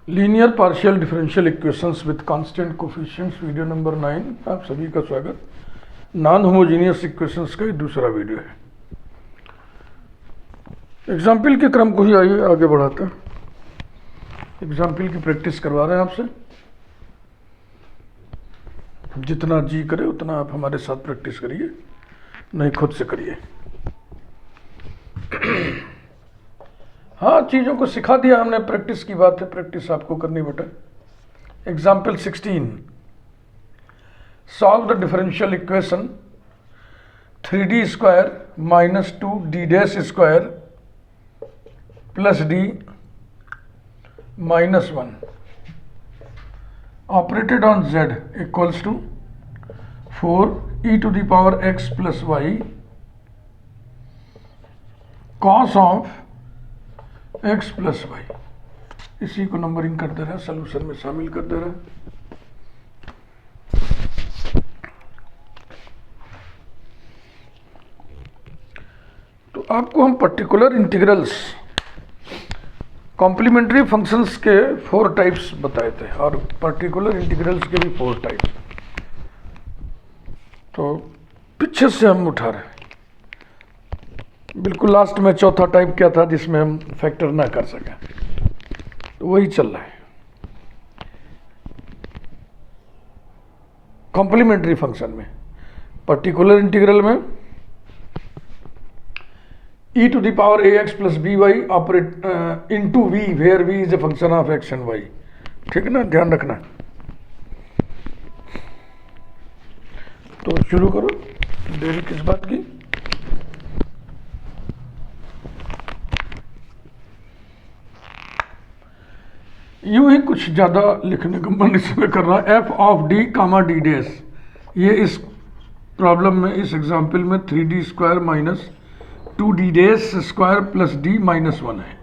Linear partial differential equations with constant coefficients video number 9। आप सभी का स्वागत। नॉन होमोजीनियस इक्वेशंस का दूसरा वीडियो है। एग्जाम्पल के क्रम को ही आइए आगे बढ़ाते हैं। एग्जाम्पल की प्रैक्टिस करवा रहे हैं आपसे। जितना जी करे उतना आप हमारे साथ प्रैक्टिस करिए, नहीं खुद से करिए। हाँ, चीज़ों को सिखा दिया हमने, प्रैक्टिस की बात है, प्रैक्टिस आपको करनी बेटा। Example 16, solve the differential equation 3d square minus 2d dash square plus d minus 1 operated on z equals to 4e to the power x plus y cos of x plus Y. इसी को numbering कर दे रहे हैं, solution में शामिल कर दे रहे हैं। तो आपको हम पर्टिकुलर इंटीग्रल्स कॉम्प्लीमेंट्री फंक्शंस के 4 टाइप्स बताए थे और पर्टिकुलर इंटीग्रल्स के भी 4 टाइप्स। तो पीछे से हम उठा रहे हैं। बिल्कुल लास्ट में चौथा टाइप क्या था जिसमें हम फैक्टर ना कर सकें, तो वही चल रहा है। कॉम्प्लीमेंट्री फंक्शन में पर्टिकुलर इंटीग्रल में e to the power ax plus B Y operate into v where v is a function of x and y। ठीक है ना, ध्यान रखना। तो शुरू करो, देरी किस बात की। यूं ही कुछ ज़्यादा लिखने का मन इसमें कर रहा है। F of D comma D dash, ये इस प्रॉब्लम में, इस एग्जाम्पल में 3d square minus 2d dash square plus d minus 1 है।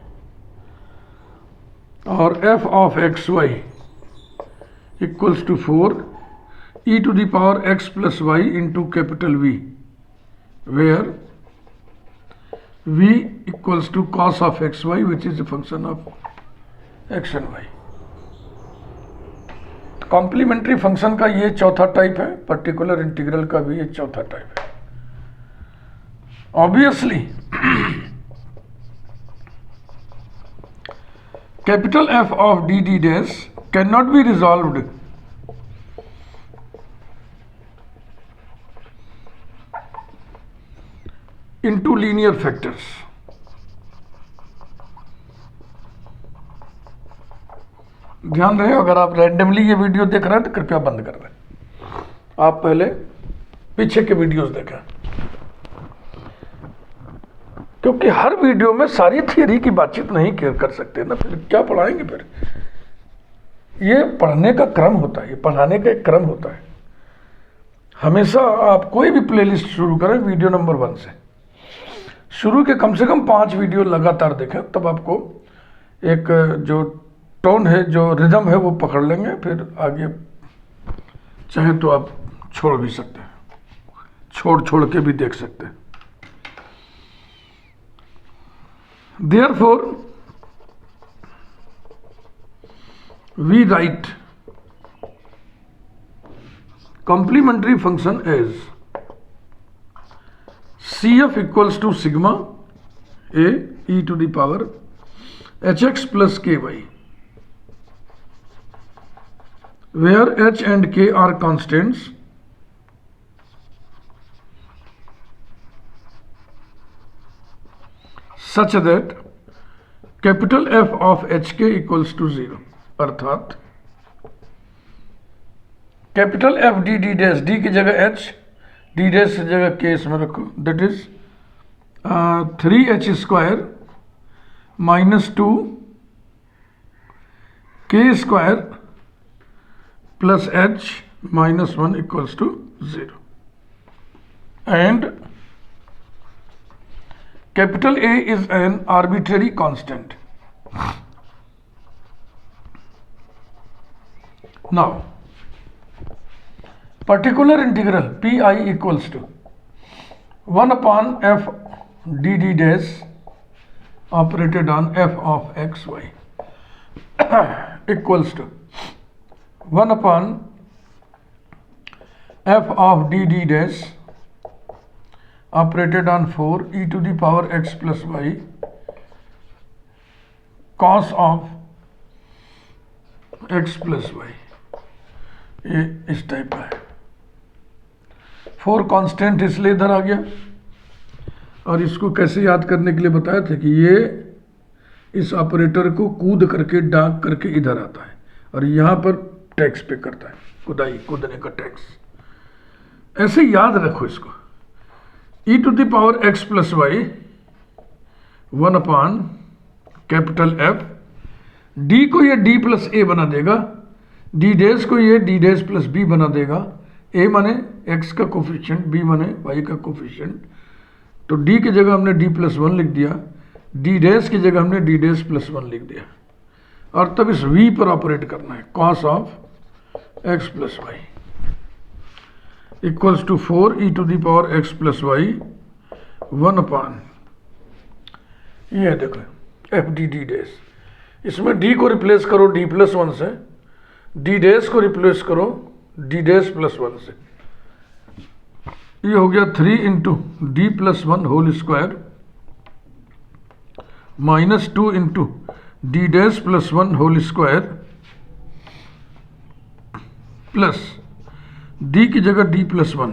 और F of x Y equals to 4e to the power x plus Y into capital V, where v equals to cos of x Y which is a function of X and Y. Complementary function का ये चौथा type है, particular integral का भी ये चौथा type है। Obviously capital F of d D dash can not be resolved into linear factors. ध्यान रहे, अगर आप रैंडमली ये वीडियो देख रहे हैं तो कृपया बंद कर दें। आप पहले पीछे के वीडियोस देखें, क्योंकि हर वीडियो में सारी थियरी की बातचीत नहीं कर सकते ना, फिर क्या पढ़ाएंगे। फिर ये पढ़ने का क्रम होता है, ये पढ़ाने का एक क्रम होता है। हमेशा आप कोई भी प्लेलिस्ट शुरू करें वीडियो नंबर 1 से शुरू के कम से कम 5 वीडियो लगातार देखें, तब आपको एक जो टोन है, जो रिदम है, वो पकड़ लेंगे। फिर आगे चाहे तो आप छोड़ भी सकते हैं, छोड़ के भी देख सकते हैं। Therefore, we write complementary function as CF equals to sigma a e to the power hx plus ky, where h and k are constants such that capital F of hk equals to 0। अर्थात capital F D D dash, D की जगह h, D dash की जगह k इसमें रखो, that is 3h square minus 2 k square plus h minus 1 equals to 0। And capital A is an arbitrary constant. Now, particular integral pi equals to 1 upon f dd dash operated on f of x y। Equals to 1/f of dd dash operated on 4 e to the power x plus y cos of x plus y। ये इस type का है। 4 constant इसलिए इधर आ गया, और इसको कैसे याद करने के लिए बताया था कि ये इस ऑपरेटर को कूद करके डाक करके इधर आता है, और यहाँ पर टैक्स पे करता है, कूदने का टैक्स। ऐसे याद रखो इसको, e to the power x plus Y 1/F, d को ये d प्लस a बना देगा, d डैश को ये d डैश प्लस b बना देगा। a माने x का कोफिशिएंट, b माने y का कोफिशिएंट, तो d की जगह हमने d प्लस 1 लिख दिया, d डैश की जगह हमने d डैश प्लस 1 लिख दिया, और तब इस v पर ऑपरेट करना है, cos of x plus Y equals to 4 e to the power x plus Y 1/, ये देखो एफ डी डी डैश। इसमें d को रिप्लेस करो d प्लस 1 से, d डैश को रिप्लेस करो d डैश प्लस 1 से। ये हो गया 3 into D plus 1 whole square minus 2 into D dash plus 1 whole square plus D की जगह डी प्लस 1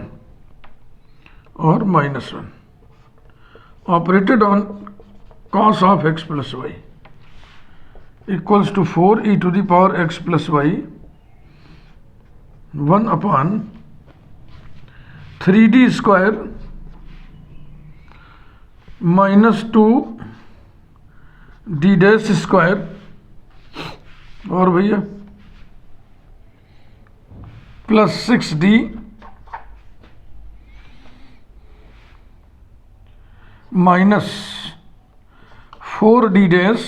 और minus 1 operated on cos of x plus Y equals to 4 e to the power x plus y 1/3d square minus 2 d dash square, और भैया plus 6d minus 4d dash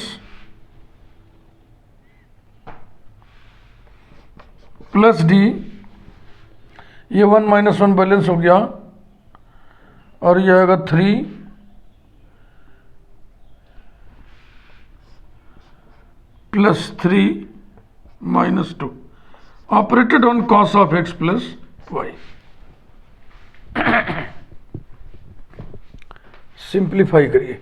plus d, ये 1 minus 1 balance हो गया, और ये आएगा 3 plus 3 minus 2 operated on cos of x plus y. Simplify करिए।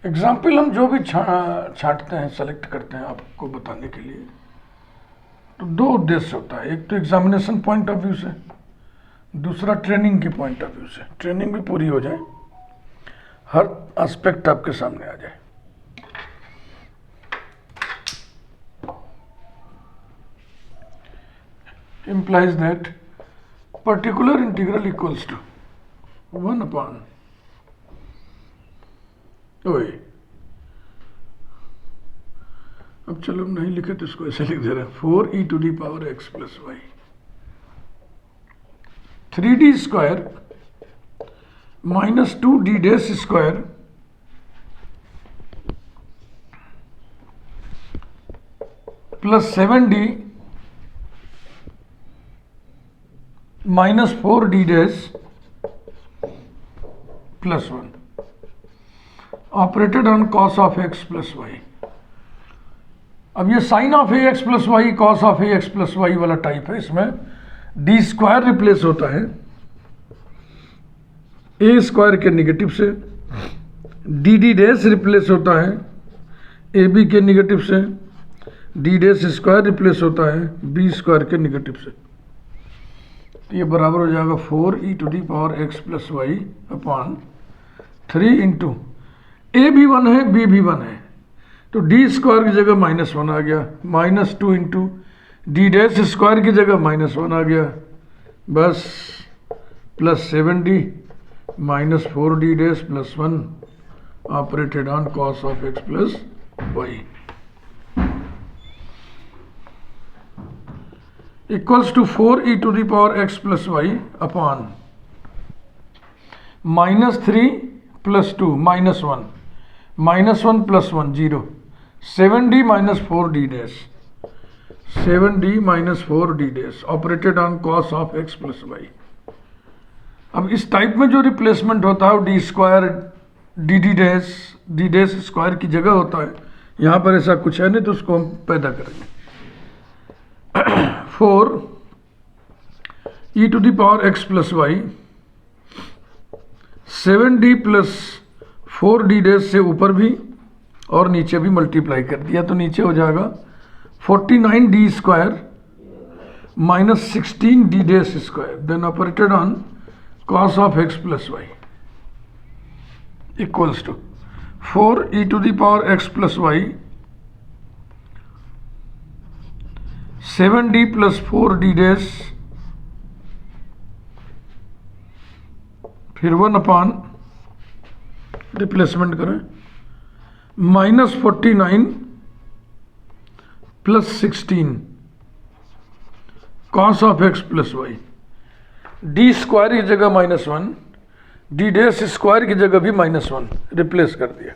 Example हम जो भी छांटते हैं, सेलेक्ट करते हैं आपको बताने के लिए, तो दो उद्देश्य होता है। एक तो एग्जामिनेशन पॉइंट ऑफ व्यू से, दूसरा ट्रेनिंग के पॉइंट ऑफ व्यू से। ट्रेनिंग भी पूरी हो जाए, हर एस्पेक्ट आपके सामने आ जाए। implies that particular integral equals to 1/, ओए अब चलो हम नहीं लिखे तो इसको ऐसे लिख दे रहे हैं, 4 e to the power x plus y 3d square minus 2d dash square plus 7d minus 4d dash plus 1 operated on cos of x plus y. अब ये sine of a x plus y cos of a x plus y वाला type है। इसमें d square replace होता है a square के negative से, d D dash replace होता है ए बी के निगेटिव से, डी डैश स्क्वायर रिप्लेस होता है बी स्क्वायर के निगेटिव से। तो ये बराबर हो जाएगा 4 e to the power x plus y upon 3 into a भी 1 है बी भी 1 है, तो डी स्क्वायर की जगह -1 आ गया, minus 2 into D dash square की जगह -1 आ गया, बस plus 7d minus 4d dash plus 1 operated on cos of x plus Y. Equals to 4e⁻x plus y upon -3 + 2 -1 -1 + 1 0 7d - 4d dash 7d - 4d dash operated on cos of x plus y. अब इस type में जो replacement होता है वो d square d dash square की जगह होता है। यहाँ पर ऐसा कुछ है नहीं तो उसको हम पैदा करेंगे। 4e⁻x plus Y 7d + 4d dash से ऊपर भी और नीचे भी मल्टीप्लाई कर दिया तो नीचे हो जाएगा 49d square - 16d dash square then operated on cos of x plus y equals to 4e⁻x plus y 7d + 4d dash फिर 1 अपॉन रिप्लेसमेंट करें -49 + 16 cos of x plus y। D square की जगह -1 डी डैश स्क्वायर की जगह भी -1 replace कर दिया।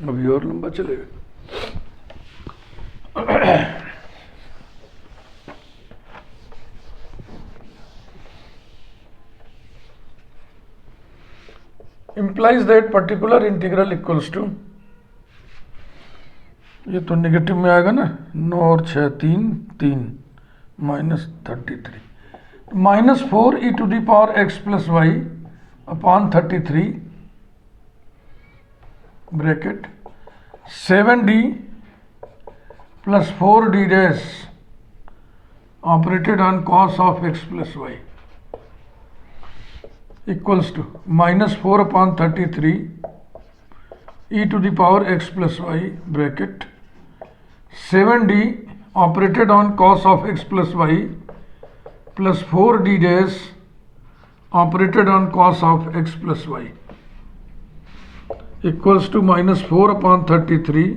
अभी और लंबा चलेगा। implies that particular integral equals to, ये तो नेगेटिव में आएगा ना, 9 और 6 3 3 -33 -4e⁻x plus y upon 33 bracket 7d + 4d dash operated on cos of x plus Y equals to -4/33 e⁻x plus y bracket 7d operated on cos of x plus y plus 4d dash operated on cos of x plus Y equals to -4/33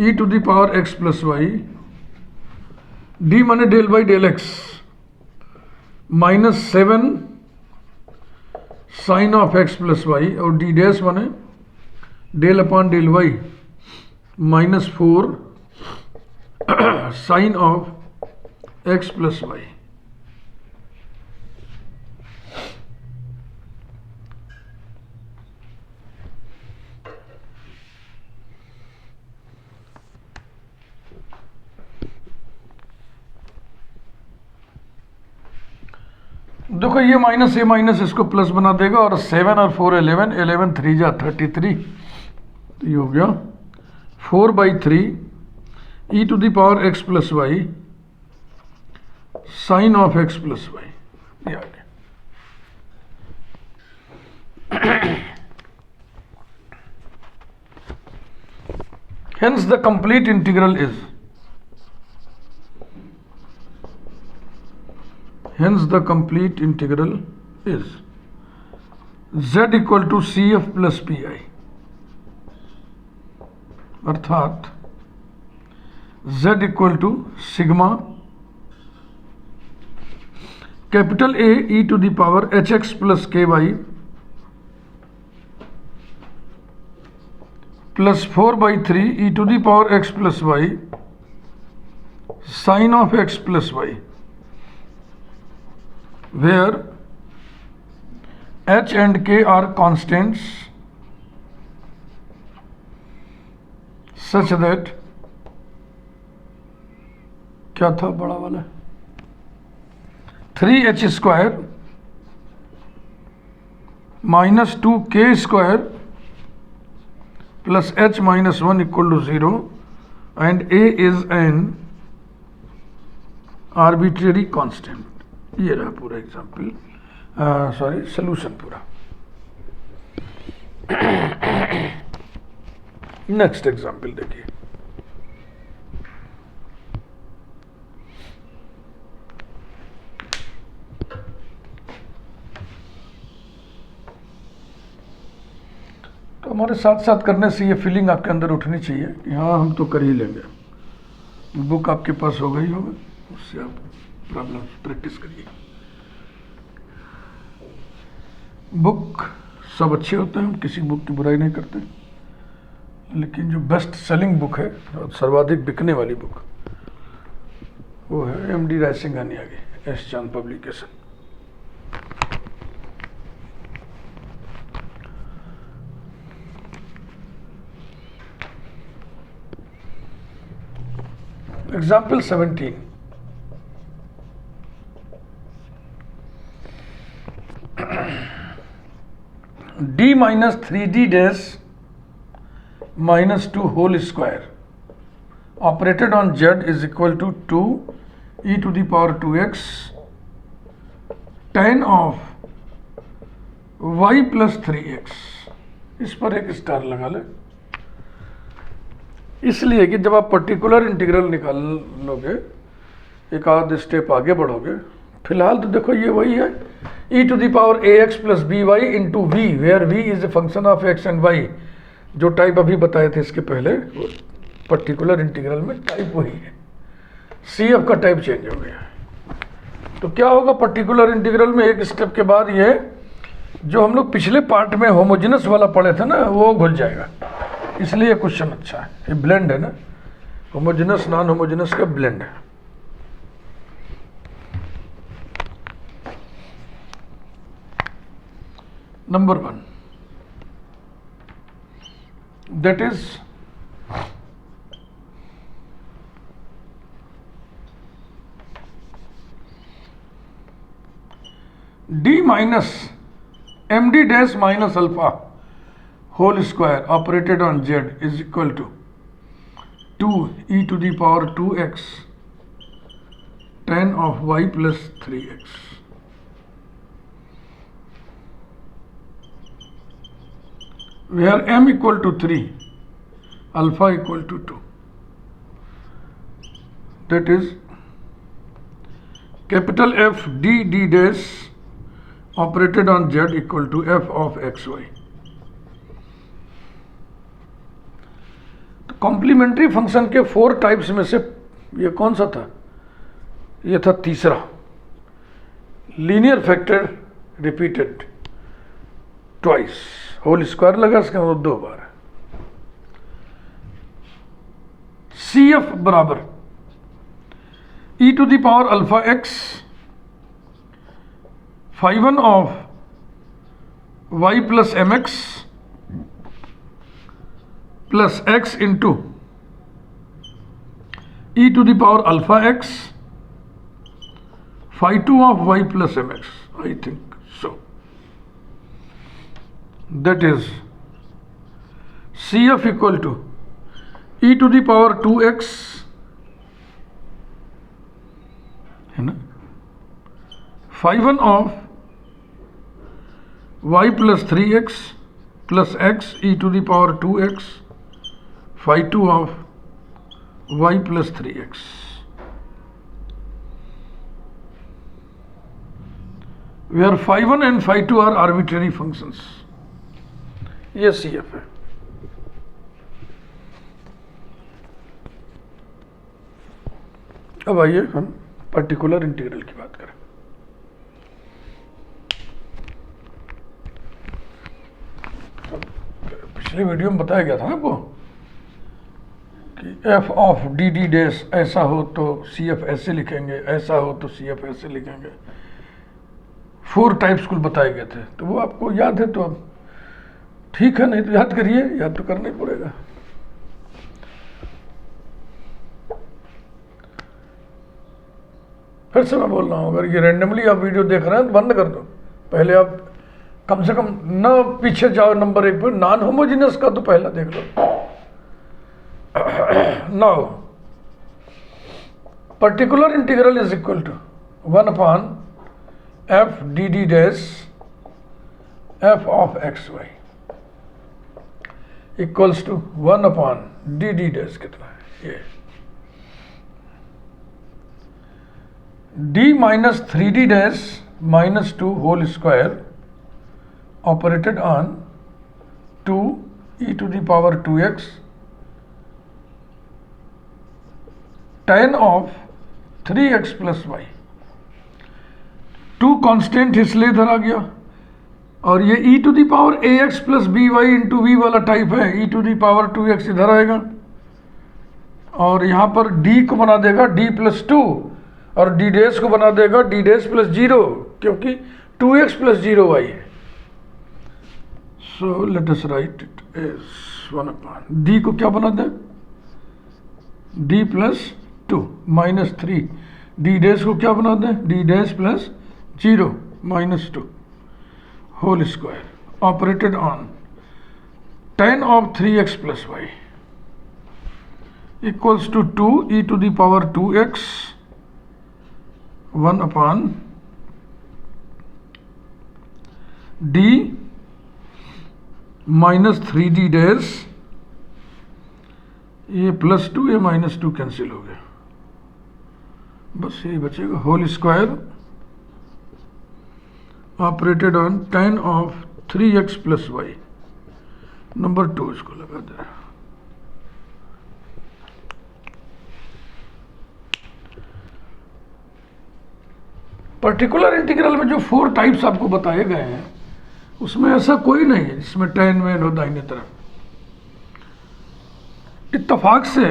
e⁻x plus y d माने del by del x -7 sine of x plus y और d dash माने del upon del y -4 sine of x plus y. देखो ये minus a minus इसको plus बना देगा और 7 और 4 11 11 3 जा 33 तो ये हो गया 4/3 e⁻x plus y sine of x plus y ये आ गया। Hence the complete integral is z equal to CF plus PI अर्थात z equal to sigma capital A e⁻hx plus ky plus 4/3 e⁻x plus y sine of x plus y where h and k are constants such that क्या था बड़ा वाला 3h square -2k square plus h -1 equal to 0 and a is an arbitrary constant. ये रहा पूरा example, sorry solution पूरा। Next example देखिए। तो हमारे साथ साथ करने से ये फीलिंग आपके अंदर उठनी चाहिए कि हाँ हम तो कर ही लेंगे। बुक आपके पास हो गई होगी, उससे आप प्रॉब्लम प्रैक्टिस करिए। बुक सब अच्छे होते हैं, हम किसी बुक की बुराई नहीं करते, लेकिन जो बेस्ट सेलिंग बुक है और सर्वाधिक बिकने वाली बुक वो है एमडी रायसिंघानी आगे, एस चांद publication. Example 17, d minus 3d dash minus 2 whole square operated on z is equal to 2 e to the power 2x tan of y plus 3x। इस पर एक स्टार लगा ले, इसलिए कि जब आप पर्टिकुलर इंटीग्रल निकालोगे एक आध स्टेप आगे बढ़ोगे। फिलहाल तो देखो ये वही है, e to the power ax plus by into v where v is a function of x and y। जो टाइप अभी बताए थे इसके पहले, वो पर्टिकुलर इंटीग्रल में टाइप वही है, CF का टाइप चेंज हो गया है। तो क्या होगा पर्टिकुलर इंटीग्रल में, एक स्टेप के बाद ये जो हम लोग पिछले पार्ट में होमोजेनस वाला पढ़े थे ना, वो घुल जाएगा। इसलिए क्वेश्चन अच्छा है, ये ब्लेंड है ना, होमोजेनस नॉन होमोजेनस का ब्लेंड है। Number 1, that is d minus md dash minus alpha whole square operated on z is equal to 2 e to the power 2x tan of y plus 3x। where m equal to 3, alpha equal to 2, that is capital F d d dash operated on z equal to f of x y। तो complementary function के 4 types में से ये कौन सा था? ये था तीसरा, linear factor repeated twice, whole square लगा इसका मतलब 2 बार। CF बराबर e to the power alpha x phi1 of y plus mx plus x into e to the power alpha x phi2 of y plus mx, I think so. That is CF equal to e to the power 2x है ना, phi1 of y plus 3x plus x e to the power 2x phi2 of y plus 3x, where phi1 and phi2 are arbitrary functions। ये CF है। अब आइए हम particular integral की बात करें। पिछले वीडियो में बताया गया था ना आपको कि f of d D dash ऐसा हो तो CF ऐसे लिखेंगे, ऐसा हो तो CF ऐसे लिखेंगे। 4 टाइप्स कुल बताए गए थे, तो वो आपको याद है तो अब ठीक है, नहीं तो याद करिए, याद तो करना ही पड़ेगा। फिर से मैं बोल रहा हूँ, अगर ये रैंडमली आप वीडियो देख रहे हैं तो बंद कर दो। पहले आप कम से कम न पीछे जाओ नंबर 1 पर, नॉन होमोजेनस का तो पहला देख लो। Now particular integral is equal to 1 upon f D D dash f of x Y equals to 1 upon D D dash कितना है ये d minus 3d dash minus 2 whole square operated on 2 e to the power 2x tan of 3x plus y। 2 constant इसलिए इधर आ गया, और ये e to the power ax plus B y into v वाला टाइप है, e to the power 2x इधर आएगा, और यहाँ पर d को बना देगा d प्लस 2, और d डैश को बना देगा d डैश प्लस 0, क्योंकि 2x प्लस 0y है। So let us write it as 1 upon d को क्या बना दें, d plus 2 minus 3, d dash को क्या बना दें, d dash plus 0 minus 2 whole square operated on tan of 3x plus y equals to 2 e to the power 2x 1 upon d minus 3d dash, ये plus 2 ये minus 2 cancel हो गया, बस यही बचेगा whole square operated on tan of 3x plus y. Number 2 इसको लगा दे। Particular integral में जो 4 टाइप्स आपको बताए गए हैं उसमें ऐसा कोई नहीं है जिसमें tan में हो दाहिने तरफ। इत्तेफाक से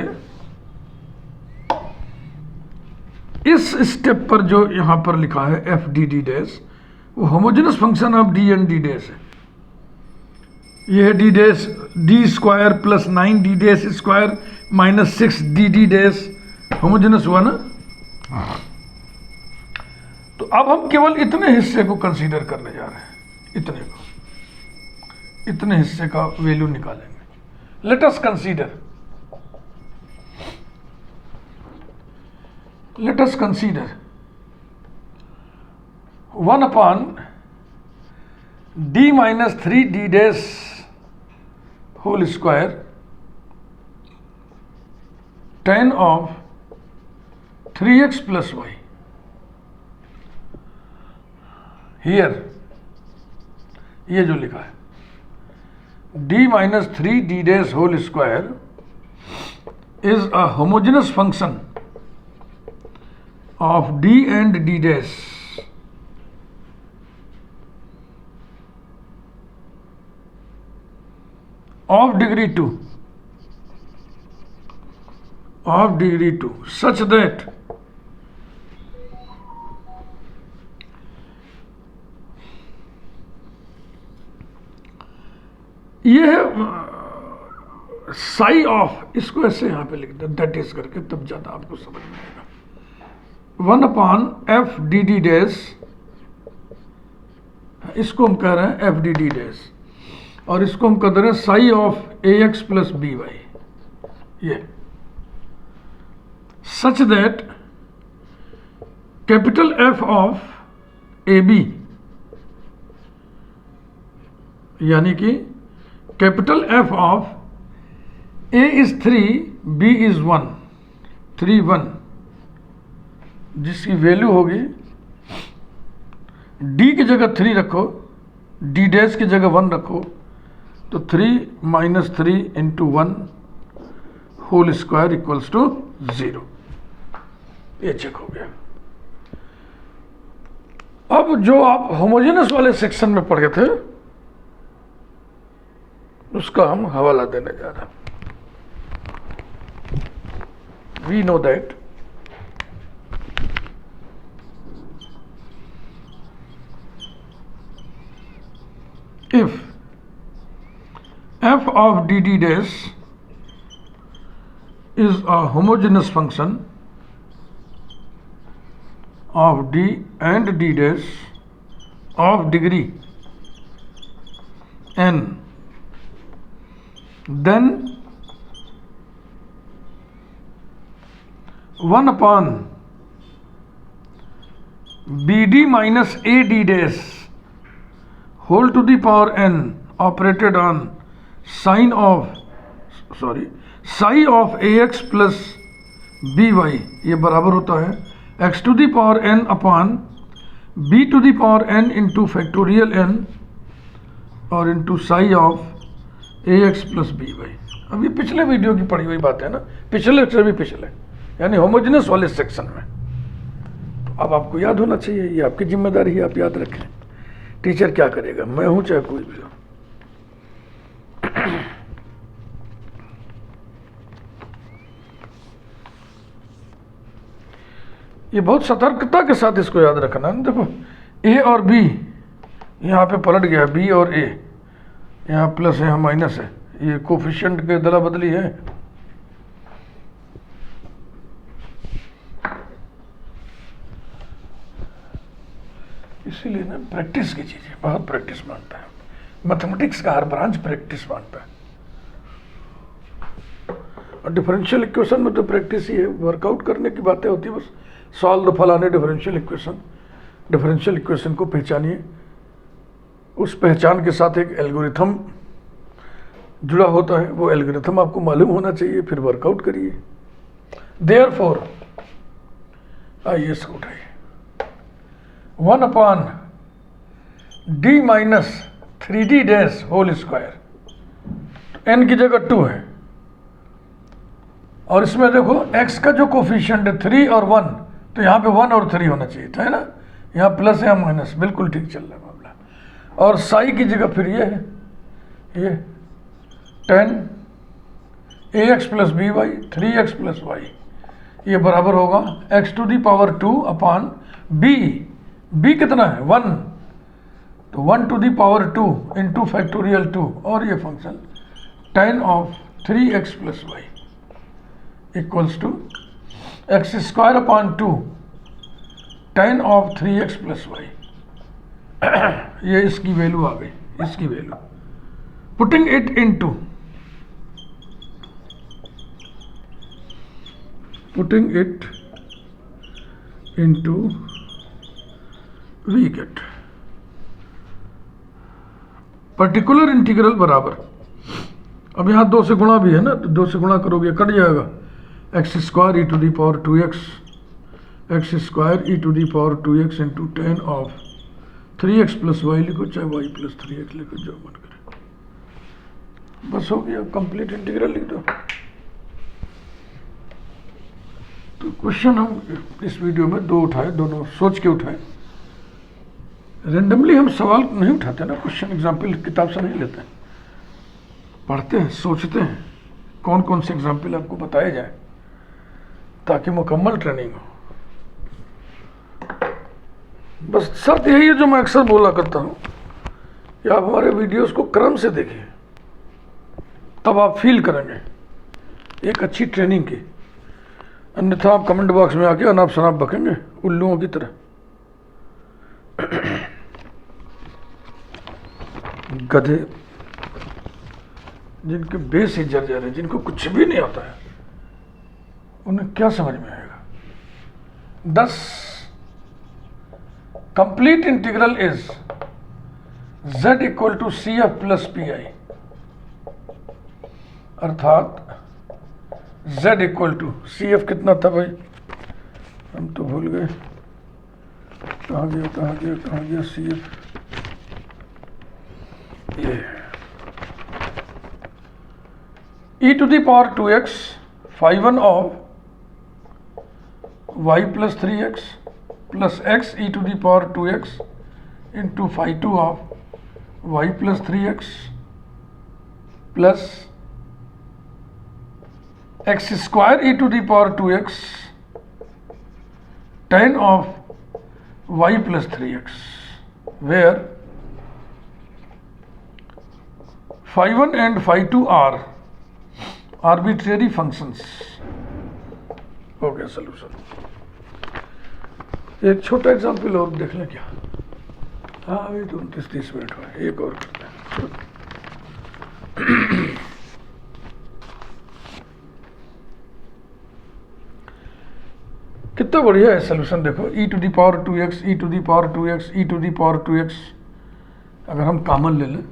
इस स्टेप पर जो यहां पर लिखा है एफ डी डी डैश, वो homogeneous function of D and D dash है। ये है D dash d square plus 9 D dash square minus 6 D D dash, homogeneous हुआ ना। तो अब हम केवल इतने हिस्से को कंसीडर करने जा रहे हैं, इतने हिस्से का वैल्यू निकालेंगे। Let us consider 1 upon d minus 3 d dash whole square tan of 3x plus y. Here ये जो लिखा है d minus 3 d dash whole square is a homogeneous function of d and d dash of degree 2 such that ये है sigh of, इसको ऐसे यहां पे लिख दे दैट इज करके, तब ज्यादा आपको समझ में आएगा। 1 upon F D D dash, इसको हम कह रहे हैं एफ डी डी डैश, और इसको हम कह रहे हैं psi of a x plus B y. ये such that capital F of a b, यानी कि capital F of a is 3 b is 1 3 1, जिसकी वैल्यू होगी डी की जगह 3 रखो, डी डैश की जगह 1 रखो, तो 3 minus 3 into 1 whole square equals to 0। ये चेक हो गया। अब जो आप होमोजेनस वाले सेक्शन में पढ़े थे उसका हम हवाला देने जा रहे हैं। We know that if f of dd dash is a homogeneous function of d and d dash of degree n, then 1 upon bd minus ad dash whole to the power n operated on psi of ax plus by, ये बराबर होता है x to the power n upon b to the power n into factorial n और into psi of ax plus B y. अब ये पिछले video की पढ़ी हुई बात है ना, पिछले से भी पिछले, यानी होमोजेनस वाले सेक्शन में। तो अब आपको याद होना चाहिए, ये आपकी जिम्मेदारी है, आप याद रखें। टीचर क्या करेगा, मैं हूं चाहे कोई भी हो। ये बहुत सतर्कता के साथ इसको याद रखना है। देखो ए और बी यहाँ पे पलट गया, बी और ए, यहाँ प्लस है यहाँ माइनस है, ये कोफिशिएंट के दला बदली है। इसीलिए ना प्रैक्टिस की चीज़ है, बहुत प्रैक्टिस मांगता है। मैथमेटिक्स का हर ब्रांच प्रैक्टिस मांगता है, और डिफरेंशियल इक्वेशन में तो प्रैक्टिस ही है, वर्कआउट करने की बातें होती है बस। सॉल्व द फलाने डिफरेंशियल इक्वेशन, डिफरेंशियल इक्वेशन को पहचानिए, उस पहचान के साथ एक एल्गोरिथम जुड़ा होता है, वो एल्गोरिथम आपको मालूम होना चाहिए, फिर वर्कआउट करिए। देयरफॉर आइए इसको उठाइए, 1/d minus 3d dash whole square, n की जगह 2 है, और इसमें देखो x का जो कोफिशिएंट है 3 और 1, तो यहाँ पे 1 और 3 होना चाहिए था, है ना। यहाँ प्लस है, यहाँ माइनस, बिल्कुल ठीक चल रहा है मामला। और साई की जगह फिर ये है, ये 10 ax plus B y 3x plus y, ये बराबर होगा x to the power 2 upon b कितना है 1, तो 1 to the power 2 into factorial 2, और ये function 10 of 3x plus Y equals to x square upon 2 10 of 3x plus y. ये इसकी वैल्यू आ गई, इसकी value putting it into we get particular integral बराबर, अब यहाँ 2 से गुणा भी है ना, तो 2 से गुणा करोगे कट जाएगा, x square e to the power 2x, x square e to the power 2x into 10 of 3x plus y लिखो, चाहे y प्लस 3x लिखो, जो मन करे, बस हो गया, कंप्लीट इंटीग्रल लिख दो। तो क्वेश्चन हम इस वीडियो में 2 उठाए, दोनों सोच के उठाए। रेंडमली हम सवाल नहीं उठाते ना, क्वेश्चन एग्जाम्पल किताब से नहीं लेते हैं, पढ़ते हैं, सोचते हैं कौन कौन से एग्जाम्पल आपको बताए जाए, ताकि मुकम्मल ट्रेनिंग हो। बस शर्त यही है जो मैं अक्सर बोला करता हूँ कि आप हमारे वीडियोस को क्रम से देखें, तब आप फील करेंगे एक अच्छी ट्रेनिंग की। अन्यथा आप कमेंट बॉक्स में आके अनाप शनाप बकेंगे उल्लुओं की तरह। गधे जिनके बेस ही जर जा रहे हैं, जिनको कुछ भी नहीं आता है, उन्हें क्या समझ में आएगा। 10 complete integral is z equal to c f plus p i, अर्थात z equal to c f कितना था भाई, हम तो भूल गए, कहाँ गया सी एफ, ये e to the power 2x phi1 of y plus 3x plus x e to the power 2x into phi2 of y plus 3x plus x square e to the power 2x 10 of y plus 3x, where phi1 and phi2 are arbitrary functions। हो गया solution. एक छोटा example और देख लें क्या, हाँ अभी तो 29-30 मिनट हुआ, एक और करते हैं। कितना बढ़िया है सोल्यूशन, देखो e to the power 2x, e to the power 2x, e to the power 2x, अगर हम कॉमन ले लें,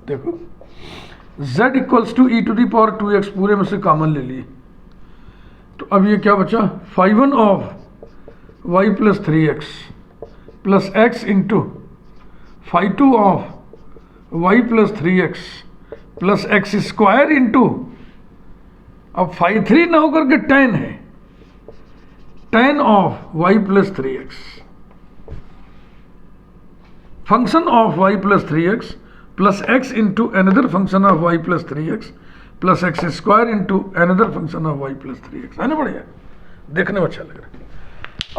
देखो z equals to e to the power 2x, पूरे में से कॉमन ले लिए, तो अब ये क्या बचा, phi1 of y plus 3x plus x into phi2 of y plus 3x plus x square into, अब फाई 3 ना होकर के tan है, tan of y plus 3x, function of y plus 3x plus x into another function of y plus 3x plus x square into another function of y plus 3x, है ना बढ़िया, देखने में अच्छा लग रहा है।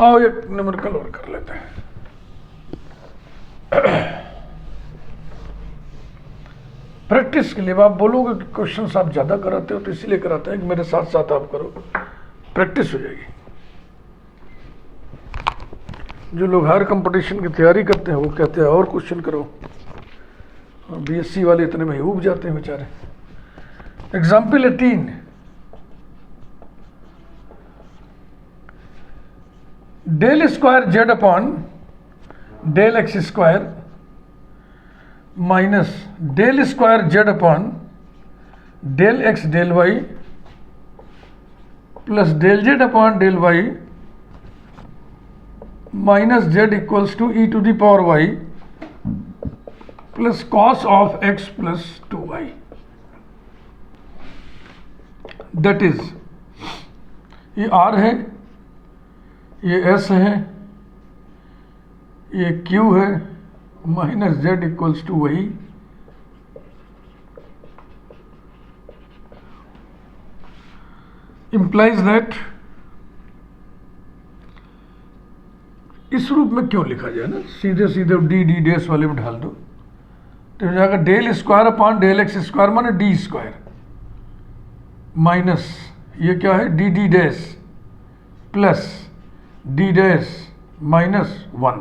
आओ एक न्यूमेरिकल और कर लेते हैं। प्रैक्टिस के लिए आप बोलोगे कि क्वेश्चंस आप ज़्यादा कराते हो, तो इसलिए कराते हैं कि मेरे साथ साथ आप करो, प्रैक्टिस हो जाएगी। जो लोग हायर कंपटीशन की तैयारी करते हैं वो कहते हैं और क्वेश्चन करो, और बीएससी वाले इतने में ऊब जाते हैं बेचारे। Example 18, del square z upon del x square minus del square z upon del x del y plus del z upon del y minus z equals to e to the power y plus cos of x plus 2y। That is, ये r है, ये s है, ये q है, minus z equals to वही, implies that, इस रूप में क्यों लिखा जाए ना, सीधे सीधे डी डी डैश वाले में ढाल दो, तो हो जाएगा del square upon del x square माने डी स्क्वायर माइनस ये क्या है d D dash plus d dash minus 1,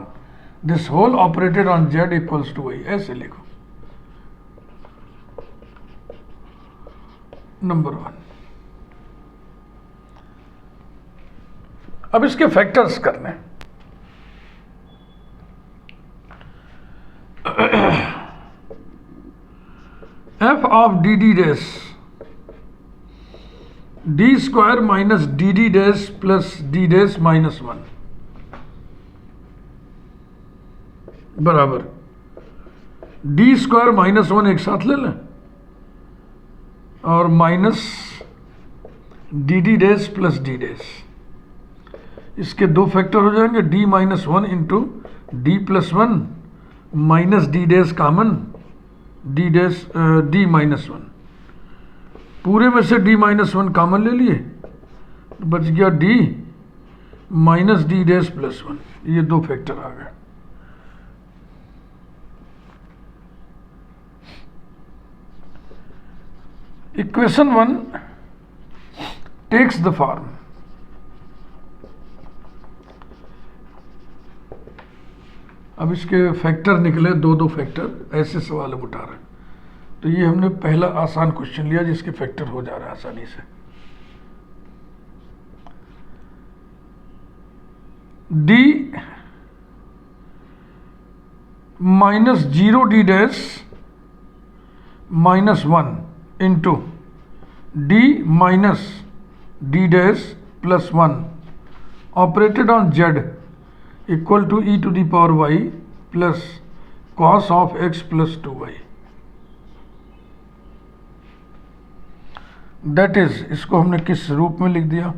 this whole operated on z equals to y, ऐसे लिखो। नंबर 1। अब इसके फैक्टर्स करने हैं। F of d D dash d square minus d D dash plus d dash minus 1 बराबर D square minus 1 एक साथ ले लें और minus d D dash plus d dash, इसके दो फैक्टर हो जाएंगे, D minus 1 into D plus 1 minus d dash common D dash D minus 1, पूरे में से डी माइनस 1 कॉमन ले लिए, बच गया D minus d dash plus 1, ये दो फैक्टर आ गए। इक्वेशन 1 टेक्स द फॉर्म, अब इसके फैक्टर निकले दो दो फैक्टर, ऐसे सवाल हम उठा रहे हैं, तो ये हमने पहला आसान क्वेश्चन लिया जिसके फैक्टर हो जा रहा है आसानी से। D minus 0 d dash minus 1 into d minus d dash plus 1 operated on z equal to e to the power y plus cos of x plus 2y। That is, इसको हमने किस रूप में लिख दिया,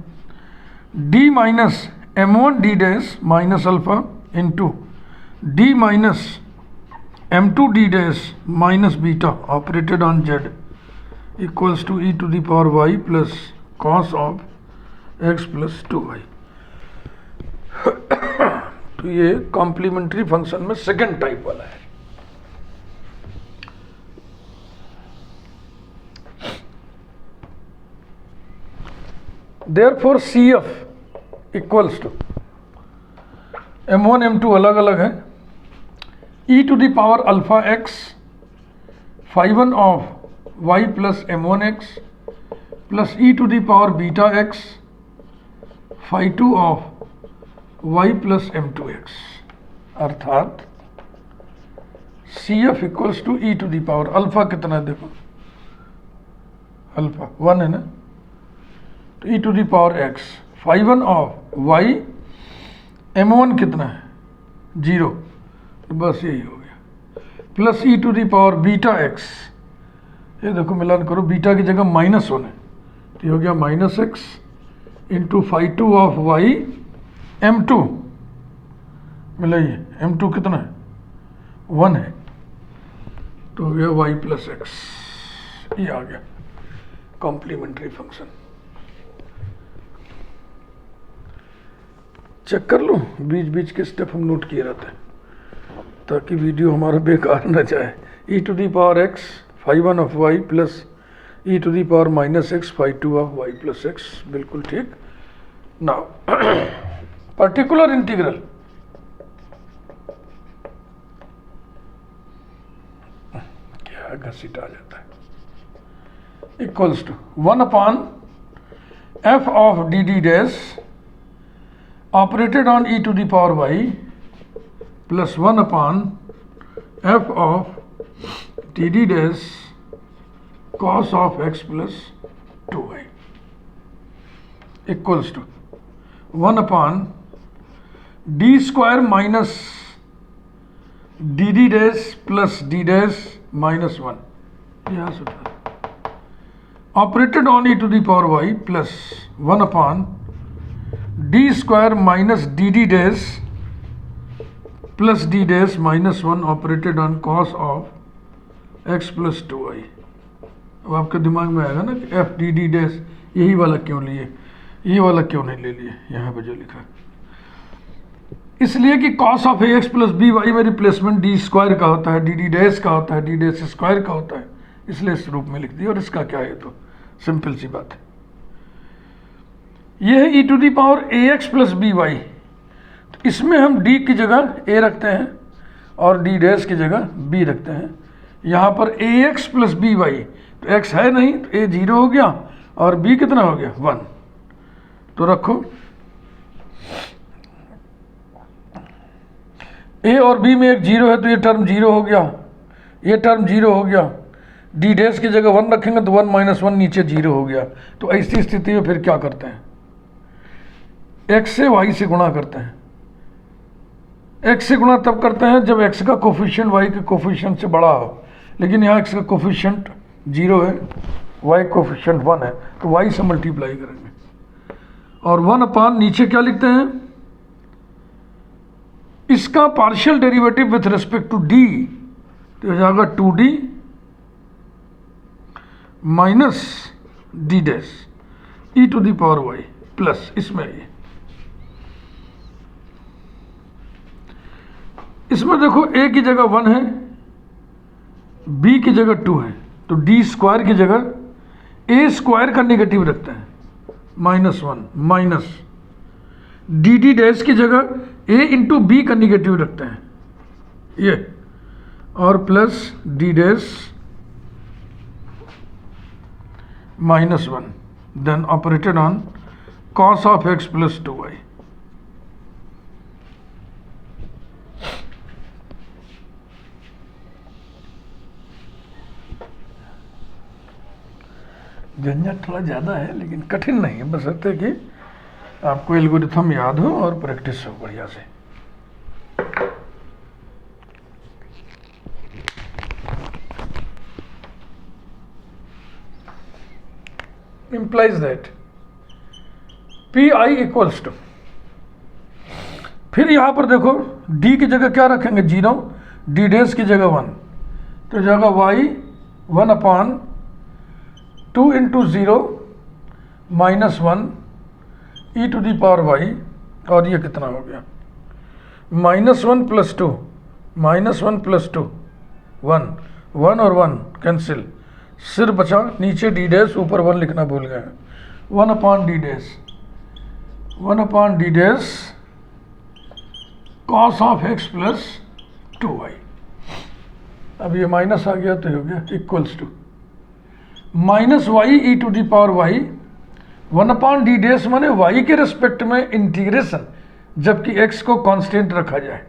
d minus m1 d dash minus alpha into d minus m2 d dash minus beta operated on z equals to e to the power y plus cos of x plus 2y। तो ये complementary function में second type वाला है। Therefore CF equals to m1 m2 अलग अलग है, e to the power alpha x phi1 of y plus m1x plus e to the power beta x phi2 of y plus m2x, अर्थात CF equals to e to the power alpha कितना है, देखो alpha 1 है ना, तो e to the power x phi1 of y m1 कितना है 0, तो बस यही हो गया, plus e to the power beta x ये देखो मिलान करो, बीटा की जगह -1 है तो ये हो गया -x into φ2 of y m2, मिलाइए m2 कितना है 1 है तो हो गया y प्लस एक्स, ये आ गया कॉम्प्लीमेंट्री फंक्शन। चेक कर लो, बीच बीच के स्टेप हम नोट किए रहते हैं ताकि वीडियो हमारा बेकार न जाए। e to the power x φ1 of y plus e to the power -x φ2 of y plus x, बिल्कुल ठीक। नाउ पर्टिकुलर इंटीग्रल, क्या घसीटा आ जाता है, equals to 1/f of d D dash operated on e to the power y plus 1/f of dd dash cos of x plus 2y equals to 1/d square minus dd dash plus d dash minus 1, यहाँ से operated on e to the power y plus 1/d square minus dd dash plus d dash minus 1 operated on cos of x plus 2y। अब आपके दिमाग में आएगा ना कि f d d dash यही वाला क्यों लिए, ये वाला क्यों नहीं ले लिए, यहाँ पे जो लिखा है इसलिए कि cos of ax plus by में रिप्लेसमेंट d स्क्वायर का होता है, dd dash का होता है, d dash स्क्वायर का होता है, इसलिए इस रूप में लिख दिया। और इसका क्या है, तो सिंपल सी बात है, यह है e to the power ax plus by, तो इसमें हम d की जगह a रखते हैं और d डैश की जगह b रखते हैं। यहाँ पर ax प्लस by, तो x है नहीं तो a 0 हो गया और b कितना हो गया 1, तो रखो a और b में एक 0 है तो ये टर्म 0 हो गया, ये टर्म 0 हो गया, d डैश की जगह 1 रखेंगे तो 1 - 1 नीचे 0 हो गया। तो ऐसी स्थिति में फिर क्या करते हैं, x से y से गुणा करते हैं। x से गुणा तब करते हैं जब x का कोफिशिएंट y के कोफिशिएंट से बड़ा हो, लेकिन यहाँ x का कोफिशिएंट 0 है, y कोफिशिएंट 1 है, तो y से मल्टीप्लाई करेंगे। और 1/, नीचे क्या लिखते हैं, इसका partial derivative with respect to d, तो हो जाएगा 2d minus d dash e to the power y plus इसमें ये, इसमें देखो a की जगह 1 है, b की जगह 2 है, तो d स्क्वायर की जगह a स्क्वायर का नेगेटिव रखते हैं -1 माइनस dd डैश की जगह a इंटू बी का निगेटिव रखते हैं ये, और plus d dash -1 then operated on cos of x plus 2y। झंझट थोड़ा ज़्यादा है लेकिन कठिन नहीं है, बशर्ते कि आपको एल्गोरिथम याद हो और प्रैक्टिस हो बढ़िया से। implies that pi equals to, फिर यहां पर देखो d की जगह क्या रखेंगे 0, d डैश की जगह 1, तो जाएगा y 1/2 into 0 -1 e to the power y, और ये कितना हो गया -1 प्लस 2 -1 प्लस 2 1 1 और 1 कैंसिल, सिर्फ बचा नीचे d डैश, ऊपर 1 लिखना भूल गए, 1/d dash 1/d dash cos of x plus 2y। अब ये माइनस आ गया तो हो गया equals to -y e to the power y 1/d dash माने y के रिस्पेक्ट में इंटीग्रेशन, जबकि x को कांस्टेंट रखा जाए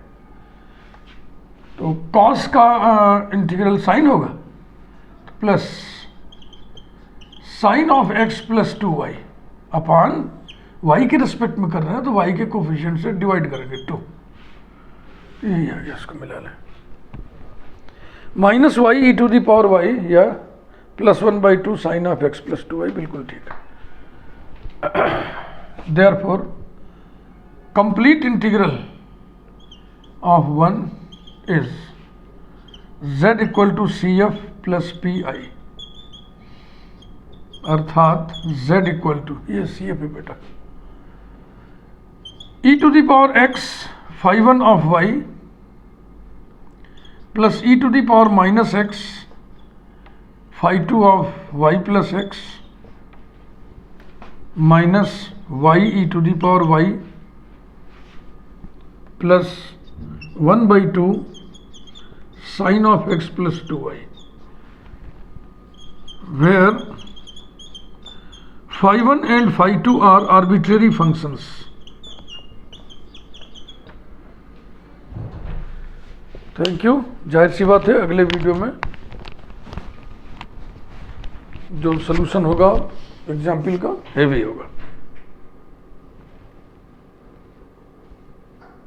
तो cos का इंटीग्रल साइन होगा, plus sine of x plus 2y upon y के रिस्पेक्ट में कर रहे हैं तो y के कोफिशिएंट से डिवाइड करेंगे 2, यही आ गया, इसको मिला लें -y e to the power y या +1/2 साइन ऑफ x + 2y, बिल्कुल ठीक है। Therefore complete integral of 1 is z = CF + PI, अर्थात z = ये CF है बेटा, e⁻x phi1 of y plus e⁻−x phi2 of y plus x minus y e⁻y plus 1/2 sin of x plus 2y, where phi1 and phi2 are arbitrary functions. Thank you. जाहिर सी बात है अगले video में जो solution होगा example का heavy होगा।